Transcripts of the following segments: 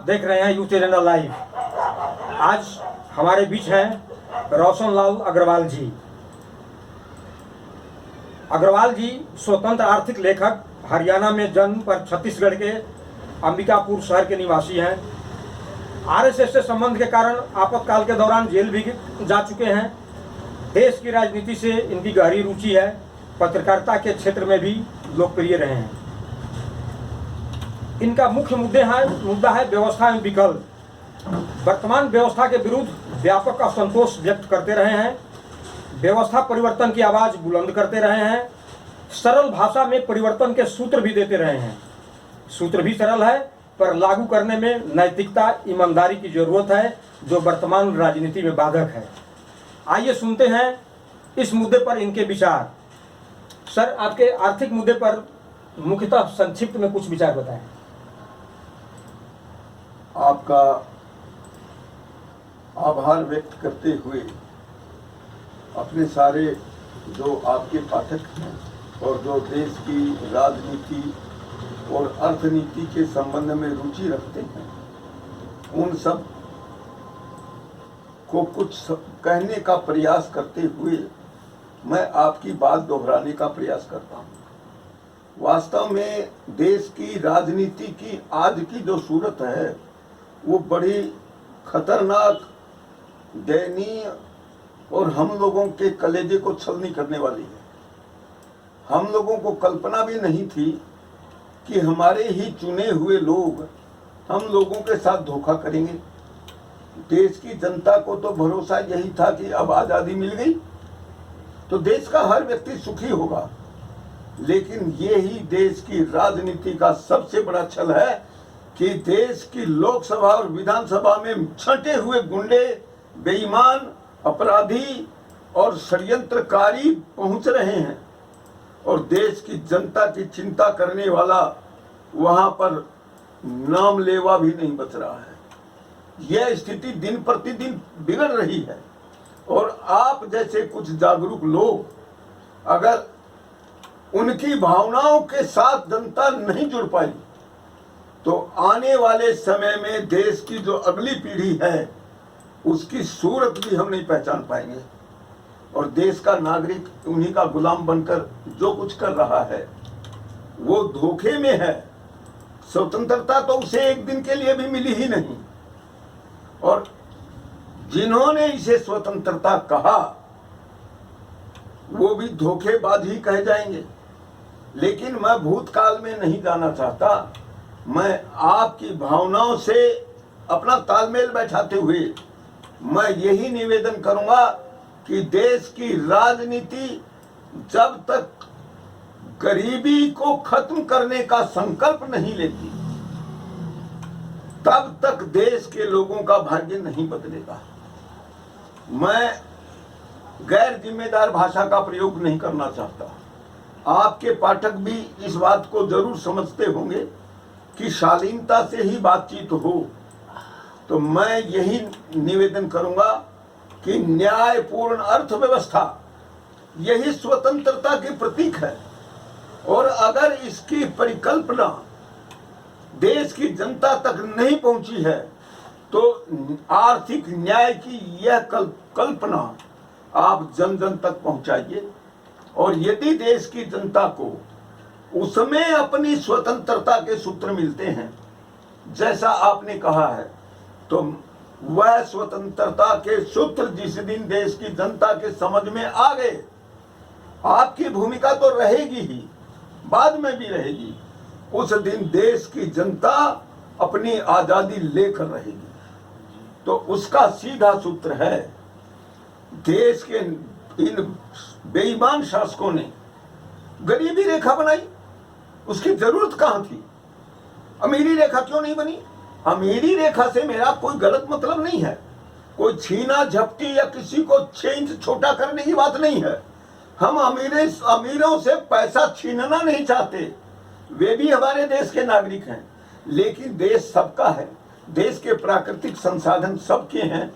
देख रहे हैं यूथ चैनल लाइव। आज हमारे बीच हैं रोशन लाल अग्रवाल जी। अग्रवाल जी स्वतंत्र आर्थिक लेखक, हरियाणा में जन्म पर छत्तीसगढ़ के अंबिकापुर शहर के निवासी हैं। आरएसएस से संबंध के कारण आपातकाल के दौरान जेल भी जा चुके हैं। देश की राजनीति से इनकी गहरी रुचि है। पत्रकारिता के क्षेत्र में भी लोकप्रिय रहे हैं। इनका मुख्य मुद्दा है व्यवस्था एवं विकल्प। वर्तमान व्यवस्था के विरुद्ध व्यापक असंतोष व्यक्त करते रहे हैं। व्यवस्था परिवर्तन की आवाज़ बुलंद करते रहे हैं। सरल भाषा में परिवर्तन के सूत्र भी देते रहे हैं। सूत्र भी सरल है, पर लागू करने में नैतिकता, ईमानदारी की जरूरत है, जो वर्तमान राजनीति में बाधक है। आइए सुनते हैं इस मुद्दे पर इनके विचार। सर, आपके आर्थिक मुद्दे पर मुख्यतः संक्षिप्त में कुछ विचार बताएं। आपका आभार व्यक्त करते हुए अपने सारे जो आपके पाठक हैं और जो देश की राजनीति और अर्थनीति के संबंध में रुचि रखते हैं, उन सब को कुछ कहने का प्रयास करते हुए मैं आपकी बात दोहराने का प्रयास करता हूँ। वास्तव में देश की राजनीति की आज की जो सूरत है वो बड़ी खतरनाक, दयनीय और हम लोगों के कलेजे को छलनी करने वाली है। हम लोगों को कल्पना भी नहीं थी कि हमारे ही चुने हुए लोग हम लोगों के साथ धोखा करेंगे। देश की जनता को तो भरोसा यही था कि अब आज़ादी मिल गई तो देश का हर व्यक्ति सुखी होगा, लेकिन ये ही देश की राजनीति का सबसे बड़ा छल है कि देश की लोकसभा और विधानसभा में छंटे हुए गुंडे, बेईमान, अपराधी और षड्यंत्रकारी पहुंच रहे हैं और देश की जनता की चिंता करने वाला वहां पर नाम लेवा भी नहीं बच रहा है। यह स्थिति दिन प्रतिदिन बिगड़ रही है और आप जैसे कुछ जागरूक लोग अगर उनकी भावनाओं के साथ जनता नहीं जुड़ पाई तो आने वाले समय में देश की जो अगली पीढ़ी है उसकी सूरत भी हम नहीं पहचान पाएंगे और देश का नागरिक उन्हीं का गुलाम बनकर जो कुछ कर रहा है वो धोखे में है। स्वतंत्रता तो उसे एक दिन के लिए भी मिली ही नहीं और जिन्होंने इसे स्वतंत्रता कहा वो भी धोखेबाज ही कहे जाएंगे। लेकिन मैं भूतकाल में नहीं जाना चाहता। मैं आपकी भावनाओं से अपना तालमेल बैठाते हुए मैं यही निवेदन करूंगा कि देश की राजनीति जब तक गरीबी को खत्म करने का संकल्प नहीं लेती तब तक देश के लोगों का भाग्य नहीं बदलेगा। मैं गैर जिम्मेदार भाषा का प्रयोग नहीं करना चाहता। आपके पाठक भी इस बात को जरूर समझते होंगे कि शालीनता से ही बातचीत हो। तो मैं यही निवेदन करूंगा कि न्यायपूर्ण अर्थव्यवस्था यही स्वतंत्रता की प्रतीक है और अगर इसकी परिकल्पना देश की जनता तक नहीं पहुंची है तो आर्थिक न्याय की यह कल्पना आप जन जन तक पहुंचाइए और यदि देश की जनता को उसमें अपनी स्वतंत्रता के सूत्र मिलते हैं जैसा आपने कहा है तो वह स्वतंत्रता के सूत्र जिस दिन देश की जनता के समझ में आ गए, आपकी भूमिका तो रहेगी ही, बाद में भी रहेगी, उस दिन देश की जनता अपनी आजादी लेकर रहेगी। तो उसका सीधा सूत्र है देश के इन बेईमान शासकों ने गरीबी रेखा बनाई, उसकी जरूरत कहां थी? अमीरी रेखा क्यों नहीं बनी? अमीरी रेखा से मेरा कोई गलत मतलब नहीं है, कोई छीना झपटी या किसी को 6 इंच छोटा करने की बात नहीं है। हम अमीरों से पैसा छीनना नहीं चाहते, वे भी हमारे देश के नागरिक हैं, लेकिन देश सबका है, देश के प्राकृतिक संसाधन सबके हैं,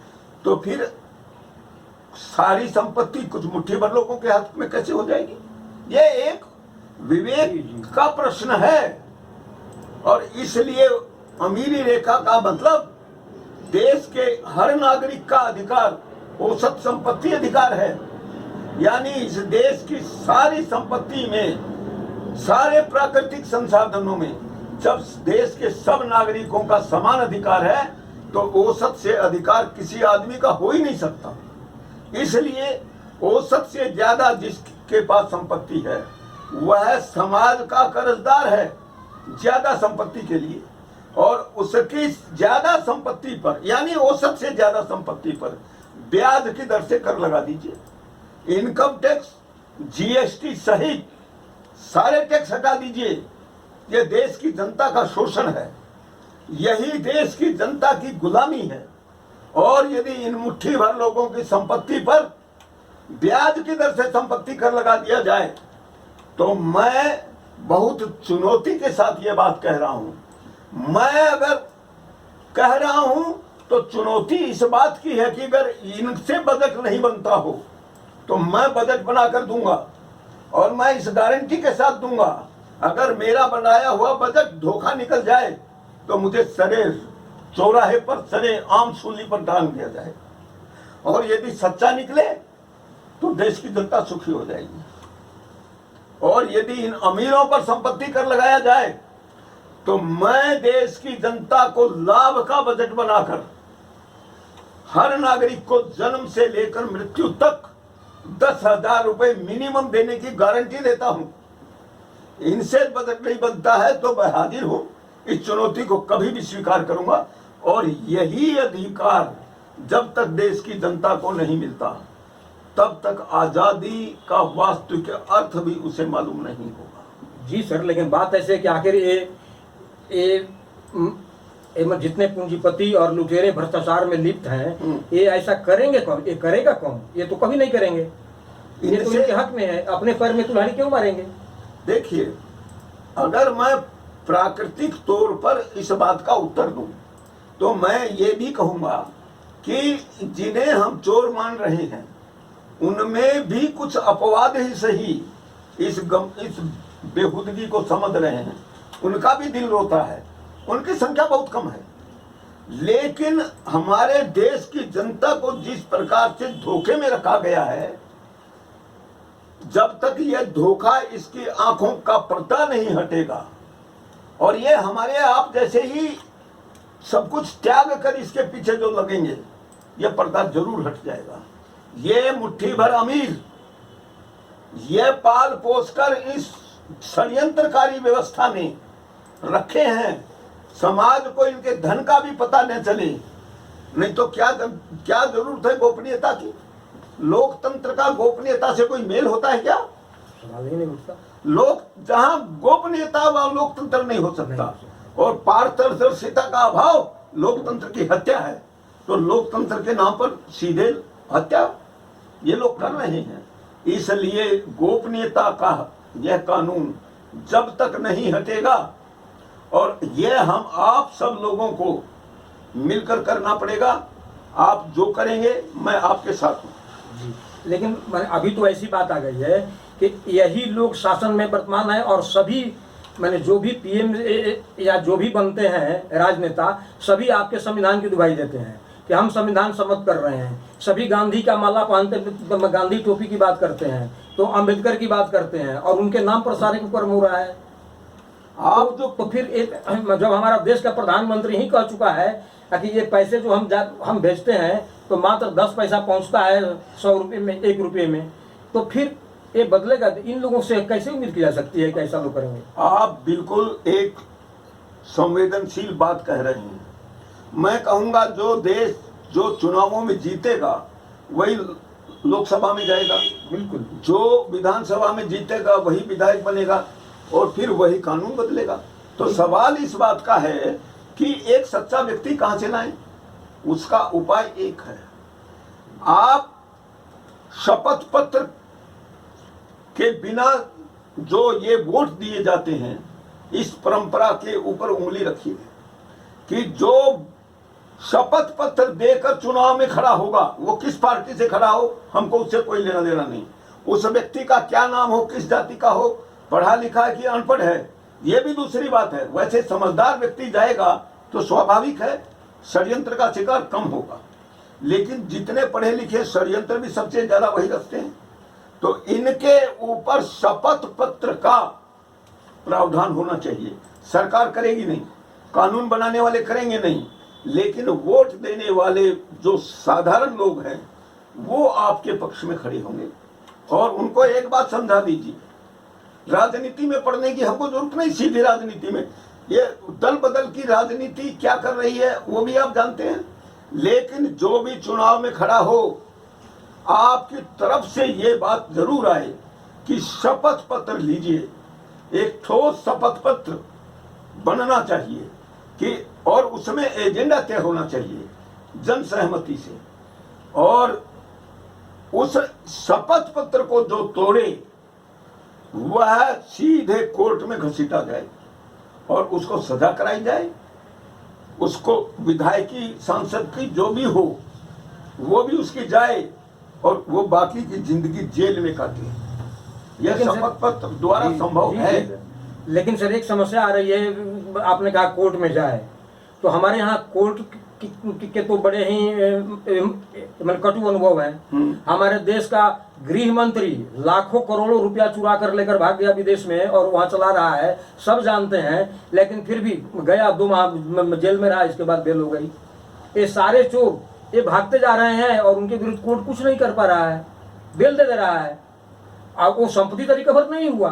तो फिर सारी संपत्ति कुछ मुट्ठी भर लोगों के हाथ में कैसे हो जाएगी? ये एक विवेक का प्रश्न है और इसलिए अमीरी रेखा का मतलब देश के हर नागरिक का अधिकार औसत संपत्ति अधिकार है। यानी इस देश की सारी संपत्ति में, सारे प्राकृतिक संसाधनों में जब देश के सब नागरिकों का समान अधिकार है तो औसत से अधिकार किसी आदमी का हो ही नहीं सकता। इसलिए औसत से ज्यादा जिसके पास संपत्ति है वह समाज का कर्जदार है ज्यादा संपत्ति के लिए, और उसकी ज्यादा संपत्ति पर यानी औसत से ज्यादा संपत्ति पर ब्याज की दर से कर लगा दीजिए। इनकम टैक्स, जीएसटी सहित सारे टैक्स हटा दीजिए। यह देश की जनता का शोषण है, यही देश की जनता की गुलामी है। और यदि इन मुट्ठी भर लोगों की संपत्ति पर ब्याज की दर से संपत्ति कर लगा दिया जाए तो मैं बहुत चुनौती के साथ ये बात कह रहा हूं। मैं अगर कह रहा हूं तो चुनौती इस बात की है कि अगर इनसे बजट नहीं बनता हो तो मैं बजट बनाकर दूंगा, और मैं इस गारंटी के साथ दूंगा अगर मेरा बनाया हुआ बजट धोखा निकल जाए तो मुझे सरे चौराहे पर, सरे आम सूली पर टांग दिया जाए, और यदि सच्चा निकले तो देश की जनता सुखी हो जाएगी। और यदि इन अमीरों पर संपत्ति कर लगाया जाए तो मैं देश की जनता को लाभ का बजट बनाकर हर नागरिक को जन्म से लेकर मृत्यु तक 10,000 रुपए मिनिमम देने की गारंटी देता हूं। इनसे बजट नहीं बनता है तो मैं हाजिर हूं, इस चुनौती को कभी भी स्वीकार करूंगा। और यही अधिकार जब तक देश की जनता को नहीं मिलता तब तक आजादी का वास्तविक अर्थ भी उसे मालूम नहीं होगा। जी सर, लेकिन बात ऐसे है कि आखिर ये जितने पूंजीपति और लुटेरे भ्रष्टाचार में लिप्त हैं ये ऐसा करेंगे कौन? ये करेगा कौन? ये तो कभी नहीं करेंगे। ये तो इनके हक में है, अपने पैर में कुल्हाड़ी क्यों मारेंगे? देखिए, अगर मैं प्राकृतिक तौर पर इस बात का उत्तर दूं तो मैं ये भी कहूंगा कि जिन्हें हम चोर मान रहे हैं उनमें भी कुछ अपवाद ही सही इस बेहुदगी को समझ रहे हैं, उनका भी दिल रोता है, उनकी संख्या बहुत कम है। लेकिन हमारे देश की जनता को जिस प्रकार से धोखे में रखा गया है, जब तक यह धोखा इसकी आंखों का पर्दा नहीं हटेगा और ये हमारे आप जैसे ही सब कुछ त्याग कर इसके पीछे जो लगेंगे, यह पर्दा जरूर हट जाएगा। ये मुट्ठी भर अमीर ये पाल पोस कर इस षड्यंत्रकारी व्यवस्था में रखे हैं, समाज को इनके धन का भी पता न चले। नहीं तो क्या जरूरत है गोपनीयता की? लोकतंत्र का गोपनीयता से कोई मेल होता है क्या? सवाल ही नहीं उठता। लोक जहां गोपनीयता वहां लोकतंत्र नहीं हो सकता, और पारदर्शिता का अभाव लोकतंत्र की हत्या है। तो लोकतंत्र के नाम पर सीधे हत्या ये लोग कर रहे हैं। इसलिए गोपनीयता का यह कानून जब तक नहीं हटेगा, और यह हम आप सब लोगों को मिलकर करना पड़ेगा। आप जो करेंगे मैं आपके साथ हूं। जी, लेकिन अभी तो ऐसी बात आ गई है कि यही लोग शासन में वर्तमान है, और सभी मैंने जो भी पीएम या जो भी बनते हैं राजनेता, सभी आपके संविधान की दुहाई देते हैं कि हम संविधान सम्मत कर रहे हैं। सभी गांधी का माला पहनते, गांधी टोपी की बात करते हैं, तो अम्बेडकर की बात करते हैं, और उनके नाम पर सारे को कर्म हो रहा है। आप तो फिर जब हमारा देश का प्रधानमंत्री ही कह चुका है कि ये पैसे जो हम भेजते हैं तो मात्र 10 पैसा पहुंचता है 100 रुपये में, 1 रुपये में, तो फिर ये बदलेगा? इन लोगों से कैसे उम्मीद की जा सकती है कि ऐसा लोग करेंगे? आप बिल्कुल एक संवेदनशील बात कह रहे हैं। मैं कहूंगा जो देश जो चुनावों में जीतेगा वही लोकसभा में जाएगा, बिल्कुल। जो विधानसभा में जीतेगा वही विधायक बनेगा, और फिर वही कानून बदलेगा। तो सवाल इस बात का है कि एक सच्चा व्यक्ति कहां से लाएं? उसका उपाय एक है, आप शपथ पत्र के बिना जो ये वोट दिए जाते हैं, इस परंपरा के ऊपर उंगली रखिए कि जो शपथ पत्र देकर चुनाव में खड़ा होगा, वो किस पार्टी से खड़ा हो, हमको उससे कोई लेना देना नहीं। उस व्यक्ति का क्या नाम हो, किस जाति का हो, पढ़ा लिखा है कि अनपढ़ है, ये भी दूसरी बात है। वैसे समझदार व्यक्ति जाएगा तो स्वाभाविक है षड्यंत्र का शिकार कम होगा। लेकिन जितने पढ़े लिखे षड्यंत्र भी सबसे ज्यादा वही रखते हैं। तो इनके ऊपर शपथ पत्र का प्रावधान होना चाहिए। सरकार करेगी नहीं, कानून बनाने वाले करेंगे नहीं, लेकिन वोट देने वाले जो साधारण लोग हैं वो आपके पक्ष में खड़े होंगे। और उनको एक बात समझा दीजिए, राजनीति में पढ़ने की हमको जरूरत नहीं। सीधी राजनीति में ये दल बदल की राजनीति क्या कर रही है वो भी आप जानते हैं। लेकिन जो भी चुनाव में खड़ा हो, आपकी तरफ से ये बात जरूर आए कि शपथ पत्र लीजिए। एक ठोस शपथ पत्र बनना चाहिए कि, और उसमें एजेंडा तय होना चाहिए जन सहमति से। और उस शपथ पत्र को जो तोड़े वह सीधे कोर्ट में घसीटा जाए और उसको सजा कराई जाए। उसको विधायकी सांसद की जो भी हो वो भी उसकी जाए और वो बाकी की जिंदगी जेल में काटे। यह शपथ पत्र द्वारा संभव है। लेकिन सर एक समस्या आ रही है, आपने कहा कोर्ट में जाए, तो हमारे यहाँ कोर्ट के तो बड़े ही कटु अनुभव है। हमारे देश का गृह मंत्री लाखों करोड़ों रुपया चुरा कर लेकर भाग गया विदेश में और वहाँ चला रहा है, सब जानते हैं। लेकिन फिर भी गया, 2 माह जेल में रहा, इसके बाद बेल हो गई। ये सारे चोर ये भागते जा रहे हैं और उनके विरुद्ध कोर्ट कुछ नहीं कर पा रहा है, बेल दे रहा है। अब वो संपत्ति तो रिकवर नहीं हुआ,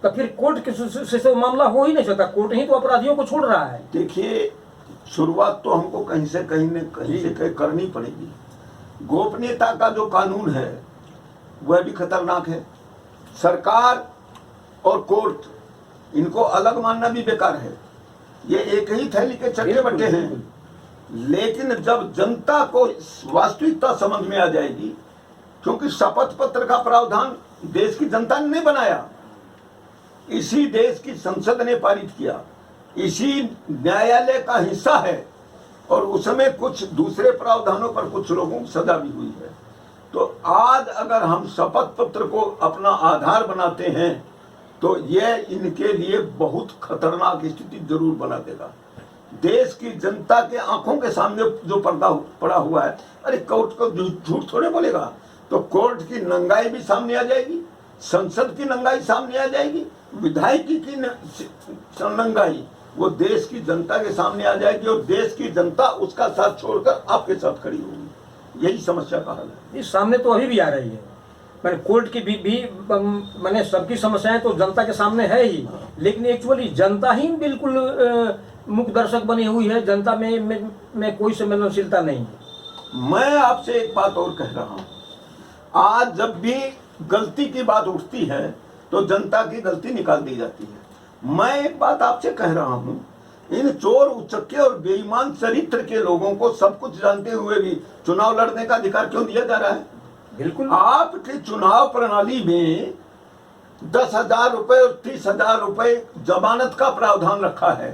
तो फिर कोर्ट से मामला हो ही नहीं सकता। कोर्ट ही तो अपराधियों को छोड़ रहा है। देखिए, शुरुआत तो हमको कहीं से कहीं करनी पड़ेगी। गोपनीयता का जो कानून है वह भी खतरनाक है। सरकार और कोर्ट इनको अलग मानना भी बेकार है। ये एक ही थैली के चट्टे बट्टे हैं। लेकिन जब जनता को वास्तविकता समझ में आ जाएगी, क्योंकि शपथ पत्र का प्रावधान देश की जनता ने नहीं बनाया, इसी देश की संसद ने पारित किया, इसी न्यायालय का हिस्सा है। और उसमें कुछ दूसरे प्रावधानों पर कुछ लोगों को सजा भी हुई है। तो आज अगर हम शपथ पत्र को अपना आधार बनाते हैं तो यह इनके लिए बहुत खतरनाक स्थिति जरूर बना देगा। देश की जनता के आंखों के सामने जो पर्दा पड़ा हुआ है, अरे कोर्ट को झूठ थोड़े बोलेगा, तो कोर्ट की नंगाई भी सामने आ जाएगी, संसद की नंगाई सामने आ जाएगी, विधायकी की नंगाई वो देश की जनता के सामने आ जाएगी और देश की जनता उसका साथ छोड़कर आपके साथ खड़ी होगी। यही समस्या का हल है। इस सामने तो अभी भी आ रही है। मैंने कोर्ट की भी मैंने सबकी समस्याएं तो जनता के सामने है ही, लेकिन एक्चुअली जनता ही बिल्कुल मुख्य दर्शक बनी हुई है। जनता में कोई संवेदनशीलता नहीं है। मैं आपसे एक बात और कह रहा हूँ, आज जब भी गलती की बात उठती है तो जनता की गलती निकाल दी जाती है। मैं एक बात आपसे कह रहा हूं, इन चोर उचक्के और बेईमान चरित्र के लोगों को सब कुछ जानते हुए भी चुनाव लड़ने का अधिकार क्यों दिया जा रहा है? बिल्कुल, आपकी चुनाव प्रणाली में 10,000 रुपए और 30,000 रुपए जमानत का प्रावधान रखा है।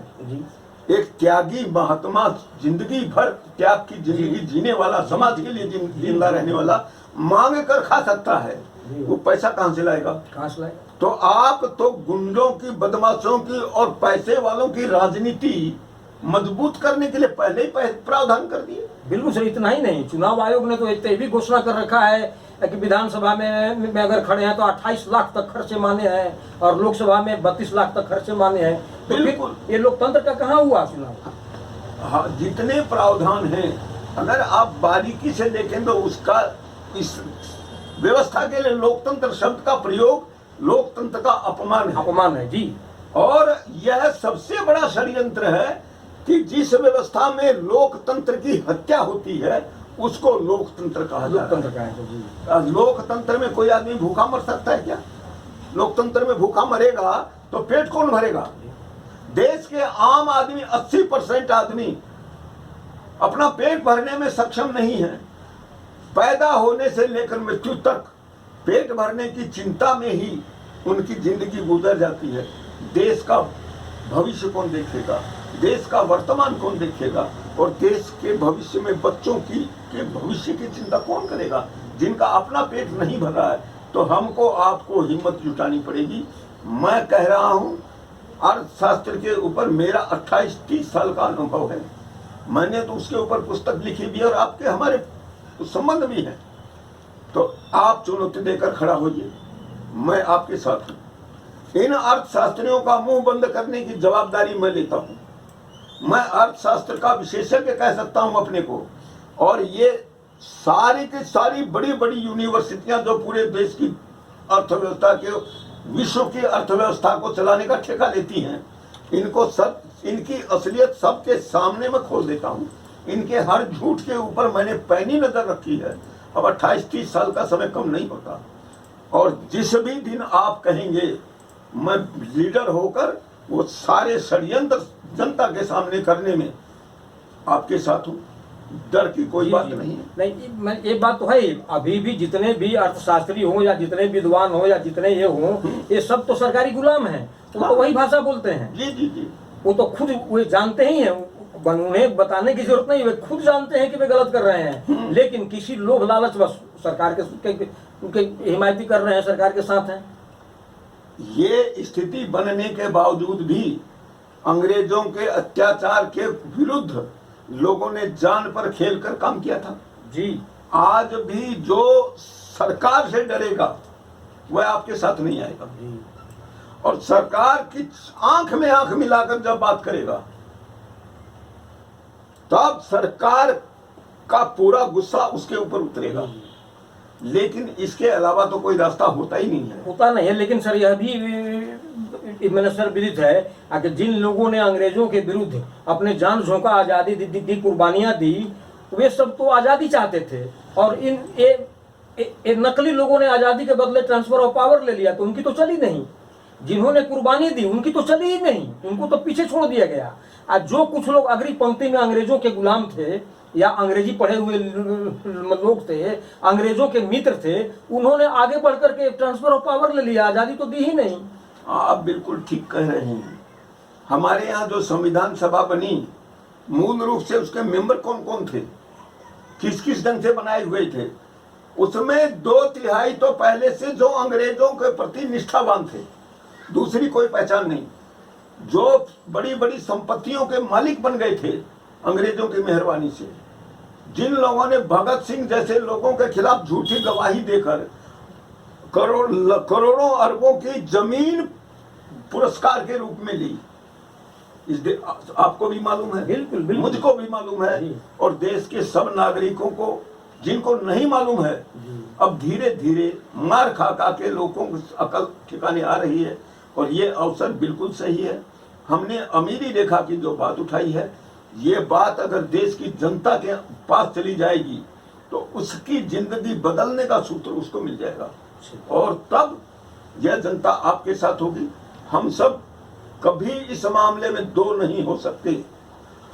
एक त्यागी महात्मा, जिंदगी भर त्याग की जिंदगी जीने वाला, समाज के लिए जिंदा रहने वाला मांग कर खा सकता है। वो पैसा कहां से लाएगा? कहां से लाएगा? तो आप तो गुंडों की, बदमाशों की और पैसे वालों की राजनीति मजबूत करने के लिए पहले ही प्रावधान कर दिए। बिल्कुल सर, इतना ही नहीं, चुनाव आयोग ने तो ये भी घोषणा कर रखा है कि विधानसभा में अगर खड़े हैं तो 28 लाख तक खर्चे माने हैं और लोकसभा में 32 लाख तक खर्चे माने हैं। तो बिल्कुल, ये लोकतंत्र का कहाँ हुआ चुनाव? हाँ, जितने प्रावधान हैं अगर आप बारीकी से देखें तो उसका, इस व्यवस्था के लिए लोकतंत्र शब्द का प्रयोग लोकतंत्र का अपमान है जी। और यह सबसे बड़ा षड्यंत्र है कि जिस व्यवस्था में लोकतंत्र की हत्या होती है उसको लोकतंत्र कहा जाता है। लोकतंत्र में कोई आदमी भूखा मर सकता है क्या? लोकतंत्र में भूखा मरेगा तो पेट कौन भरेगा? देश के आम आदमी 80% आदमी अपना पेट भरने में सक्षम नहीं है। पैदा होने से लेकर मृत्यु तक पेट भरने की चिंता में ही उनकी जिंदगी गुजर जाती है। देश का भविष्य कौन देखेगा? देश का वर्तमान कौन देखेगा? और देश के भविष्य में बच्चों के भविष्य की चिंता कौन करेगा जिनका अपना पेट नहीं भर रहा है? तो हमको आपको हिम्मत जुटानी पड़ेगी। मैं कह रहा हूं अर्थशास्त्र के ऊपर मेरा 28-30 साल का अनुभव है। मैंने तो उसके ऊपर पुस्तक लिखी भी और आपके हमारे संबंध भी है। तो आप चुनौती देकर खड़ा होइए, मैं आपके साथ हूं। इन अर्थशास्त्रियों का मुंह बंद करने की जवाबदारी मैं लेता हूं। मैं अर्थशास्त्र का विशेषज्ञ कह सकता हूं अपने को। और ये सारी की सारी बड़ी बड़ी यूनिवर्सिटियां जो पूरे देश की अर्थव्यवस्था के, विश्व की अर्थव्यवस्था को चलाने का ठेका लेती हैं, इनको सब, इनकी असलियत सबके सामने मैं खोल देता हूं। इनके हर झूठ के ऊपर मैंने पैनी नजर रखी है। अब 28-30 साल का समय कम नहीं होता। और जिस भी दिन आप कहेंगे मैं लीडर होकर वो सारे षड्यंत्र जनता के सामने करने में आपके साथ हूँ, डर की कोई बात नहीं है। नहीं, ये बात तो है। अभी भी जितने भी अर्थशास्त्री हो या जितने विद्वान हो या जितने ये हो, ये सब तो सरकारी गुलाम हैं। वो तो वही भाषा बोलते हैं। जी जी जी, वो तो खुद वे जानते ही हैं, उन्हें बताने की जरूरत नहीं, वे खुद जानते हैं कि वे गलत कर रहे हैं, लेकिन किसी लोभ लालच बस सरकार के उनके हिमायती कर रहे हैं, सरकार के साथ हैं। ये स्थिति बनने के बावजूद भी अंग्रेजों के अत्याचार के विरुद्ध लोगों ने जान पर खेलकर काम किया था जी। आज भी जो सरकार से डरेगा वह आपके साथ नहीं आएगा जी। और सरकार की आंख में आंख मिलाकर जब बात करेगा तब सरकार का पूरा गुस्सा उसके ऊपर उतरेगा। लेकिन इसके अलावा तो कोई रास्ता होता ही नहीं है। होता नहीं है। लेकिन सर यह भी मैंने सर विदित है कि जिन लोगों ने अंग्रेजों के विरुद्ध अपने जान झोंका, आज़ादी दी, कुर्बानियां दी, वे सब तो आज़ादी चाहते थे। और इन नकली लोगों ने आज़ादी के बदले ट्रांसफर ऑफ पावर ले लिया, तो उनकी तो चली नहीं। जिन्होंने कुर्बानी दी उनकी तो चली ही नहीं, उनको तो पीछे छोड़ दिया गया। आज जो कुछ लोग अग्री पंक्ति में अंग्रेजों के गुलाम थे या अंग्रेजी पढ़े हुए लोग थे, अंग्रेजों के मित्र थे, उन्होंने आगे बढ़ करके ट्रांसफर ऑफ पावर ले लिया, आज़ादी तो दी ही नहीं। आप बिल्कुल ठीक कह रहे हैं। हमारे यहाँ जो संविधान सभा बनी, मूल रूप से उसके मेंबर कौन कौन थे, किस किस ढंग से बनाए हुए थे, उसमें 2/3 तो पहले से जो अंग्रेजों के प्रति निष्ठावान थे, दूसरी कोई पहचान नहीं। जो बड़ी बड़ी संपत्तियों के मालिक बन गए थे अंग्रेजों की मेहरबानी से, जिन लोगों ने भगत सिंह जैसे लोगों के खिलाफ झूठी गवाही देकर करोड़ों अरबों की जमीन पुरस्कार के रूप में ली, आपको भी मालूम है, बिल्कुल बिल्कुल, मुझको भी मालूम है, और देश के सब नागरिकों को जिनको नहीं मालूम है, अब धीरे धीरे मार खा खा के लोगों को अकल ठिकाने आ रही है। और ये अवसर बिल्कुल सही है। हमने अमीरी रेखा की जो बात उठाई है, ये बात अगर देश की जनता के पास चली जाएगी तो उसकी जिंदगी बदलने का सूत्र उसको मिल जाएगा। और तब यह जनता आपके साथ होगी। हम सब कभी इस मामले में दो नहीं हो सकते।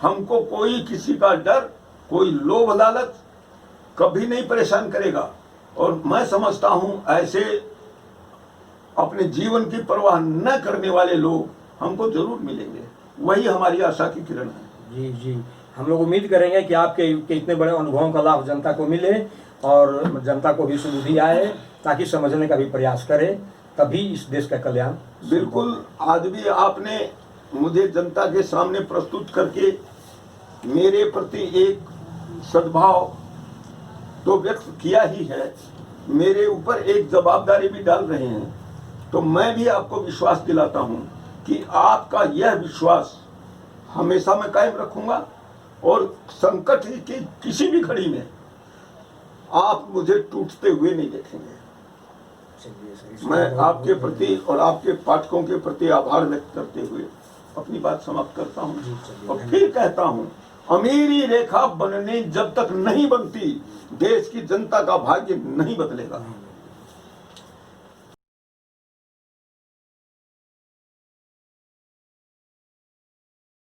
हमको कोई किसी का डर, कोई लोभ लालच कभी नहीं परेशान करेगा। और मैं समझता हूं ऐसे अपने जीवन की परवाह न करने वाले लोग हमको जरूर मिलेंगे। वही हमारी आशा की किरण है। जी जी, हम लोग उम्मीद करेंगे कि आपके इतने बड़े अनुभवों का लाभ जनता को मिले और जनता को भी सुबुद्धि आए, ताकि समझने का भी प्रयास करे, तभी इस देश का कल्याण। बिल्कुल, आज भी आपने मुझे जनता के सामने प्रस्तुत करके मेरे प्रति एक सद्भाव तो व्यक्त किया ही है, मेरे ऊपर एक जवाबदारी भी डाल रहे हैं। तो मैं भी आपको विश्वास दिलाता हूं कि आपका यह विश्वास हमेशा मैं कायम रखूंगा और संकट की किसी भी घड़ी में आप मुझे टूटते हुए नहीं देखेंगे। मैं आपके प्रति और आपके पाठकों के प्रति आभार व्यक्त करते हुए अपनी बात समाप्त करता हूं और फिर कहता हूं, अमीरी रेखा बनने जब तक नहीं बनती, देश की जनता का भाग्य नहीं बदलेगा।